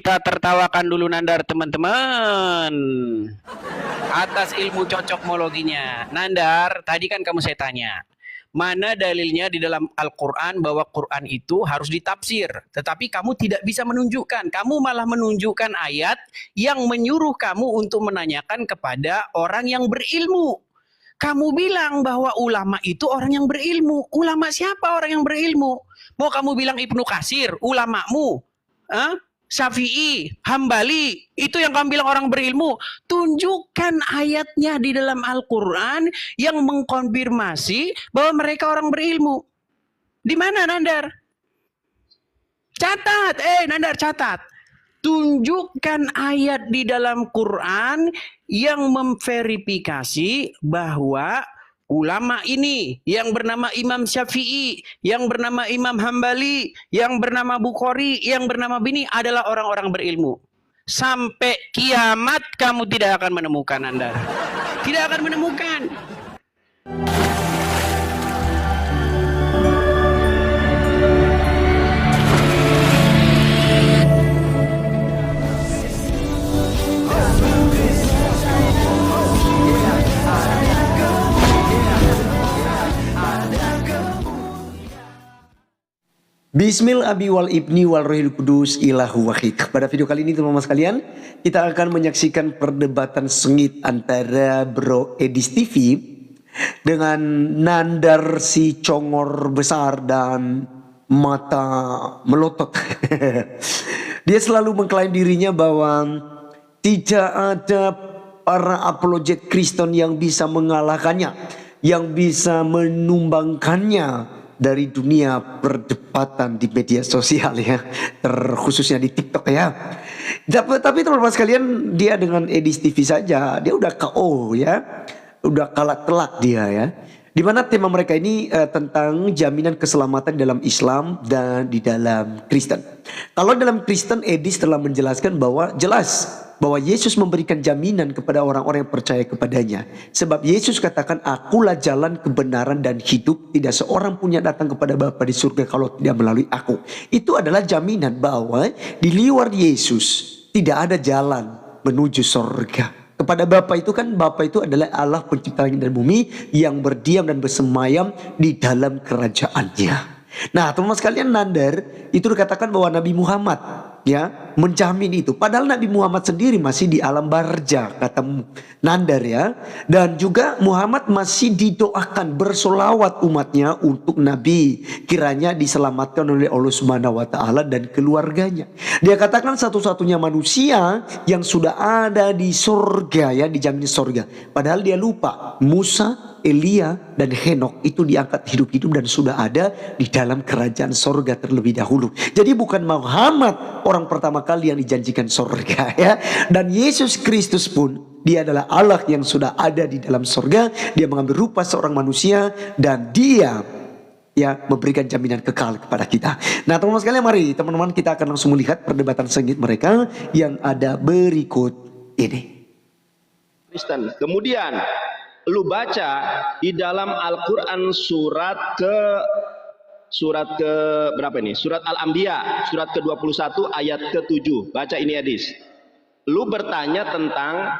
Kita tertawakan dulu Nandar teman-teman. Atas ilmu cocokmologinya. Nandar, tadi kan kamu saya tanya. Mana dalilnya di dalam Al-Quran bahwa Quran itu harus ditafsir. Tetapi kamu tidak bisa menunjukkan. Kamu malah menunjukkan ayat yang menyuruh kamu untuk menanyakan kepada orang yang berilmu. Kamu bilang bahwa ulama itu orang yang berilmu. Ulama siapa orang yang berilmu? Mau kamu bilang Ibnu Katsir, ulamamu? Syafi'i, Hambali, itu yang kamu bilang orang berilmu. Tunjukkan ayatnya di dalam Al-Quran yang mengkonfirmasi bahwa mereka orang berilmu. Di mana Nandar? Catat, Nandar catat. Tunjukkan ayat di dalam Quran yang memverifikasi bahwa ulama ini yang bernama Imam Syafi'i, yang bernama Imam Hambali, yang bernama Bukhari, yang bernama Bini adalah orang-orang berilmu. Sampai kiamat kamu tidak akan menemukan Anda. Tidak akan menemukan. Bismil abi wal ibni wal rohil kudus ilahu wahid. Pada video kali ini teman-teman sekalian, kita akan menyaksikan perdebatan sengit antara Bro Edis TV dengan Nandar si congor besar dan mata melotot. Dia selalu mengklaim dirinya bahwa tidak ada para apologet Kristen yang bisa mengalahkannya, yang bisa menumbangkannya dari dunia perdebatan di media sosial ya, terkhususnya di TikTok ya. Tapi teman-teman sekalian, dia dengan Edis TV saja dia udah KO ya, udah kalah telak dia ya. Dimana tema mereka ini tentang jaminan keselamatan dalam Islam dan di dalam Kristen. Kalau dalam Kristen, Edis telah menjelaskan bahwa jelas bahwa Yesus memberikan jaminan kepada orang-orang yang percaya kepadanya. Sebab Yesus katakan, akulah jalan, kebenaran dan hidup. Tidak seorang pun yang datang kepada Bapa di surga kalau tidak melalui aku. Itu adalah jaminan bahwa di luar Yesus tidak ada jalan menuju surga. Kepada Bapa itu kan, Bapa itu adalah Allah pencipta langit dan bumi yang berdiam dan bersemayam di dalam kerajaannya. Nah teman-teman sekalian, Nandar itu dikatakan bahwa Nabi Muhammad ya menjamin itu, padahal Nabi Muhammad sendiri masih di alam barza, kata Nandar ya. Dan juga Muhammad masih didoakan bersolawat umatnya untuk Nabi kiranya diselamatkan oleh Allah Subhanahu wa taala dan keluarganya. Dia katakan satu-satunya manusia yang sudah ada di surga ya, dijamin surga. Padahal dia lupa Musa, Elia dan Henok itu diangkat hidup-hidup dan sudah ada di dalam kerajaan sorga terlebih dahulu. Jadi bukan Muhammad orang pertama kali yang dijanjikan sorga ya. Dan Yesus Kristus pun dia adalah Allah yang sudah ada di dalam sorga. Dia mengambil rupa seorang manusia dan dia ya memberikan jaminan kekal kepada kita. Nah teman-teman sekalian, mari teman-teman kita akan langsung melihat perdebatan sengit mereka yang ada berikut ini. Kristen. Kemudian lu baca di dalam Al-Quran surat ke berapa ini? Surat Al-Anbiya, surat ke-21 ayat ke-7. Baca ini hadis. Lu bertanya tentang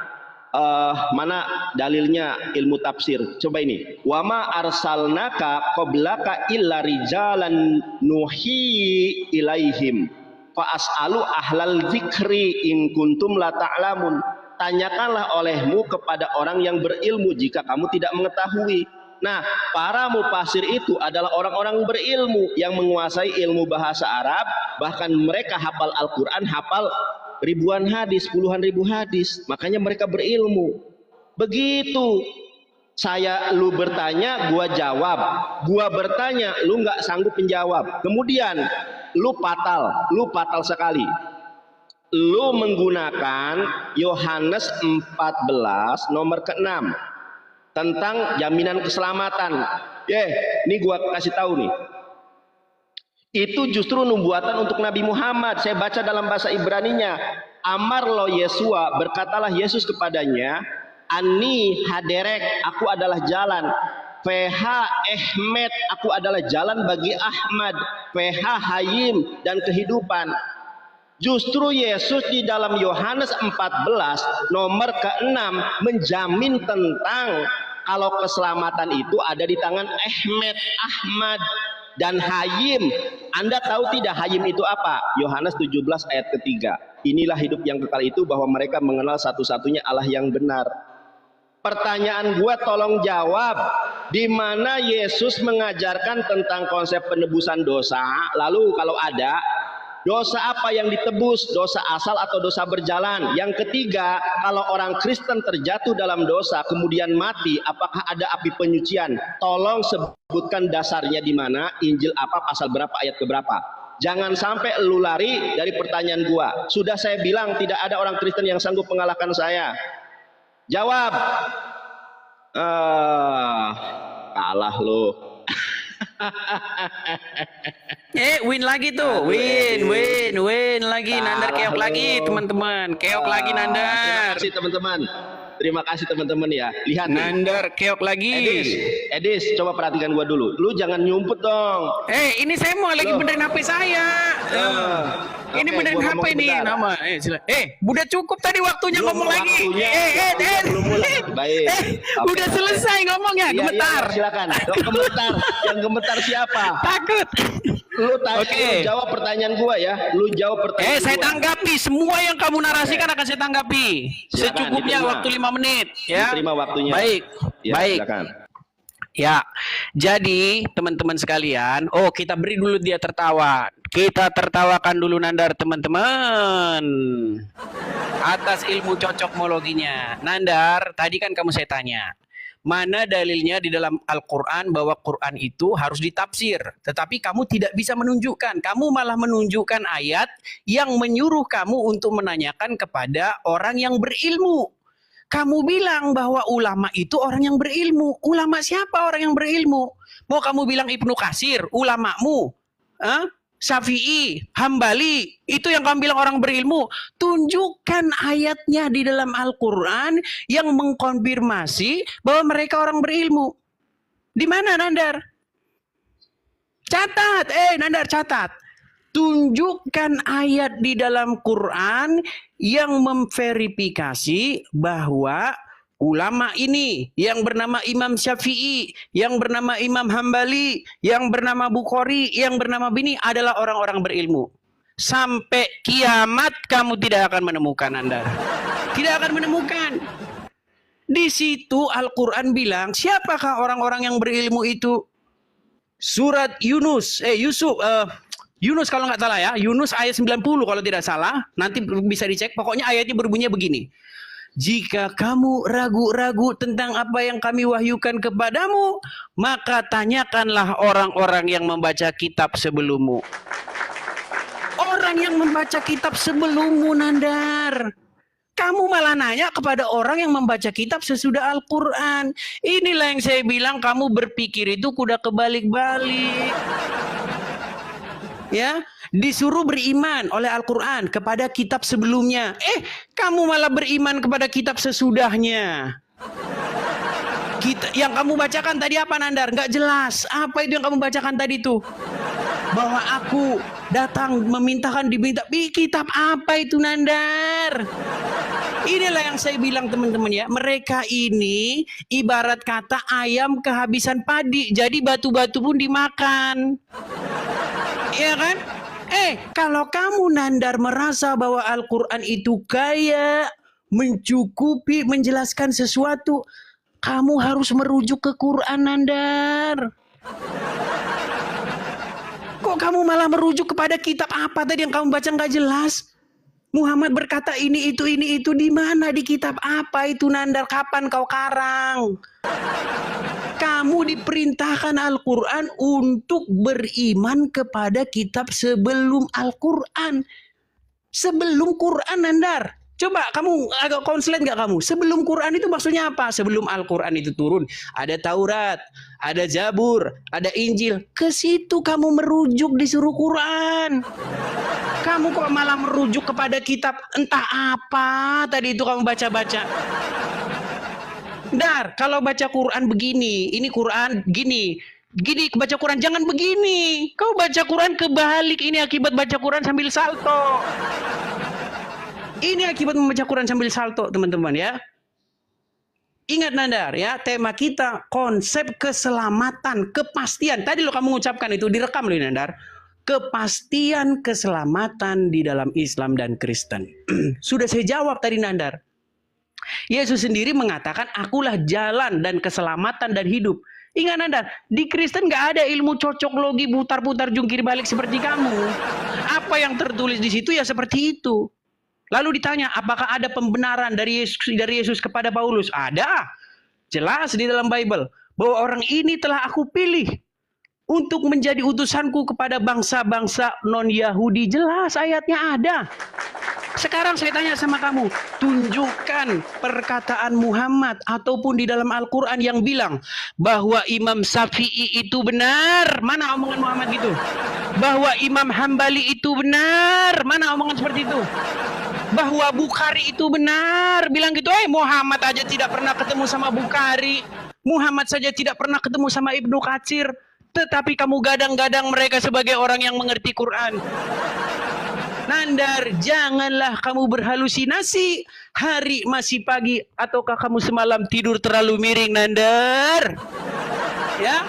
mana dalilnya ilmu tafsir. Coba ini. Wa ma arsalnaka qablaka illa rijalan nuhi ilaihim fa as'alu ahlal dzikri in kuntum la ta'lamun. Tanyakanlah olehmu kepada orang yang berilmu jika kamu tidak mengetahui. Nah, para mufasir itu adalah orang-orang berilmu yang menguasai ilmu bahasa Arab. Bahkan mereka hafal Al-Quran, hafal ribuan hadis, puluhan ribu hadis. Makanya mereka berilmu. Begitu lu bertanya, gua jawab. Gua bertanya, lu nggak sanggup menjawab. Kemudian lu fatal sekali. Lu menggunakan Yohanes 14 nomor ke-6 tentang jaminan keselamatan. Ini gua kasih tahu nih. Itu justru nubuatan untuk Nabi Muhammad. Saya baca dalam bahasa Ibraninya. Amar lo Yesua, berkatalah Yesus kepadanya, Ani haderek, aku adalah jalan. PH Ahmed, aku adalah jalan bagi Ahmad. PH Hayim dan kehidupan. Justru Yesus di dalam Yohanes 14 nomor ke-6 menjamin tentang kalau keselamatan itu ada di tangan Ahmad dan Hayim. Anda tahu tidak Hayim itu apa? Yohanes 17 ayat ketiga. Inilah hidup yang kekal itu, bahwa mereka mengenal satu-satunya Allah yang benar. Pertanyaan gua tolong jawab, di mana Yesus mengajarkan tentang konsep penebusan dosa? Lalu kalau ada, dosa apa yang ditebus? Dosa asal atau dosa berjalan? Yang ketiga, kalau orang Kristen terjatuh dalam dosa kemudian mati, apakah ada api penyucian? Tolong sebutkan dasarnya di mana, Injil apa, pasal berapa, ayat keberapa. Jangan sampai lu lari dari pertanyaan gua. Sudah saya bilang tidak ada orang Kristen yang sanggup mengalahkan saya. Jawab. Kalah lu. Win lagi tuh, win lagi, Nandar keok lagi teman-teman, keok lagi Nandar. Terima kasih teman-teman. Terima kasih teman-teman ya. Lihat nih. Nandar keok lagi. Edis, coba perhatikan gua dulu. Lu jangan nyumput dong. Ini saya mau lagi benerin HP saya. Ini Oke, benerin gua HP ngomong nih bentar. nama. Udah cukup tadi waktunya Belum ngomong lagi. waktunya. Belum mulai. Baik. Oke. Udah selesai ngomongnya, Iya, gemetar. iya, silakan. Gemetar. Yang gemetar siapa? Takut. Lu tanya, Oke. lu jawab pertanyaan gua ya. Lu jawab pertanyaan Saya gua. tanggapi semua yang kamu narasikan akan saya tanggapi. Silakan, Secukupnya diterima. waktu 5 menit ya. Diterima waktunya. Baik. Ya, Baik. silakan. Ya, jadi teman-teman sekalian, kita beri dulu dia tertawa. Kita tertawakan dulu Nandar teman-teman. Atas ilmu cocokmologinya. Nandar, tadi kan kamu saya tanya, mana dalilnya di dalam Al-Quran bahwa Quran itu harus ditafsir. Tetapi kamu tidak bisa menunjukkan. Kamu malah menunjukkan ayat yang menyuruh kamu untuk menanyakan kepada orang yang berilmu. Kamu bilang bahwa ulama itu orang yang berilmu. Ulama siapa orang yang berilmu? Mau kamu bilang Ibnu Katsir, ulamamu? Syafi'i, Hambali, itu yang kamu bilang orang berilmu. Tunjukkan ayatnya di dalam Al-Quran yang mengkonfirmasi bahwa mereka orang berilmu. Di mana Nandar? Catat, Nandar catat. Tunjukkan ayat di dalam Quran yang memverifikasi bahwa ulama ini yang bernama Imam Syafi'i, yang bernama Imam Hambali, yang bernama Bukhari, yang bernama Bini adalah orang-orang berilmu. Sampai kiamat kamu tidak akan menemukan Anda. Tidak akan menemukan. Di situ Al-Quran bilang, siapakah orang-orang yang berilmu itu? Surat Yunus kalau nggak salah ya, Yunus ayat 90 kalau tidak salah, nanti bisa dicek, pokoknya ayatnya berbunyi begini. Jika kamu ragu-ragu tentang apa yang kami wahyukan kepadamu, maka tanyakanlah orang-orang yang membaca kitab sebelummu. Orang yang membaca kitab sebelummu, Nandar. Kamu malah nanya kepada orang yang membaca kitab sesudah Al-Quran. Inilah yang saya bilang kamu berpikir itu kuda kebalik-balik. Ya, disuruh beriman oleh Al-Quran kepada kitab sebelumnya. Kamu malah beriman kepada kitab sesudahnya. Yang kamu bacakan tadi apa Nandar? Nggak jelas. Apa itu yang kamu bacakan tadi tuh? Bahwa aku datang diminta. Kitab apa itu Nandar? Inilah yang saya bilang teman-teman ya. Mereka ini ibarat kata ayam kehabisan padi. Jadi batu-batu pun dimakan. Iya kan? Kalau kamu Nandar merasa bahwa Al-Quran itu kaya, mencukupi, menjelaskan sesuatu, kamu harus merujuk ke Quran Nandar. Kok kamu malah merujuk kepada kitab apa tadi yang kamu baca nggak jelas? Muhammad berkata ini itu di mana, di kitab apa itu Nandar? Kapan kau karang? Kamu diperintahkan Al-Quran untuk beriman kepada kitab sebelum Al-Quran. Sebelum Quran Nandar. Coba kamu agak konslet gak kamu? Sebelum Quran itu maksudnya apa? Sebelum Al-Quran itu turun. Ada Taurat, ada Zabur, ada Injil. Ke situ kamu merujuk disuruh Quran. Kamu kok malah merujuk kepada kitab entah apa tadi itu kamu baca-baca. Dar, kalau baca Quran begini, ini Quran gini. Gini baca Quran, jangan begini. Kau baca Quran kebalik, ini akibat baca Quran sambil salto. Ini akibat membaca Quran sambil salto, teman-teman ya. Ingat Nandar ya, tema kita konsep keselamatan, kepastian. Tadi lo kamu mengucapkan itu, direkam loh Nandar. Kepastian keselamatan di dalam Islam dan Kristen. Sudah saya jawab tadi Nandar. Yesus sendiri mengatakan, akulah jalan dan keselamatan dan hidup. Ingat Nandar, di Kristen gak ada ilmu cocok logi putar-putar jungkir balik seperti kamu. Apa yang tertulis di situ ya seperti itu. Lalu ditanya, apakah ada pembenaran dari Yesus kepada Paulus? Ada. Jelas di dalam Bible. Bahwa orang ini telah aku pilih untuk menjadi utusanku kepada bangsa-bangsa non-Yahudi. Jelas ayatnya ada. Sekarang saya tanya sama kamu, tunjukkan perkataan Muhammad ataupun di dalam Al-Quran yang bilang bahwa Imam Syafi'i itu benar. Mana omongan Muhammad gitu? Bahwa Imam Hambali itu benar. Mana omongan seperti itu? Bahwa Bukhari itu benar. Bilang gitu, Muhammad aja tidak pernah ketemu sama Bukhari. Muhammad saja tidak pernah ketemu sama Ibnu Katsir. Tetapi kamu gadang-gadang mereka sebagai orang yang mengerti Quran. Nandar, janganlah kamu berhalusinasi. Hari masih pagi ataukah kamu semalam tidur terlalu miring, Nandar? Ya.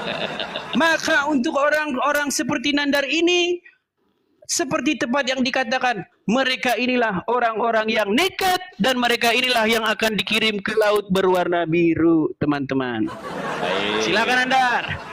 Maka untuk orang-orang seperti Nandar ini, seperti tepat yang dikatakan, mereka inilah orang-orang yang nekat dan mereka inilah yang akan dikirim ke laut berwarna biru, teman-teman. Silakan Nandar.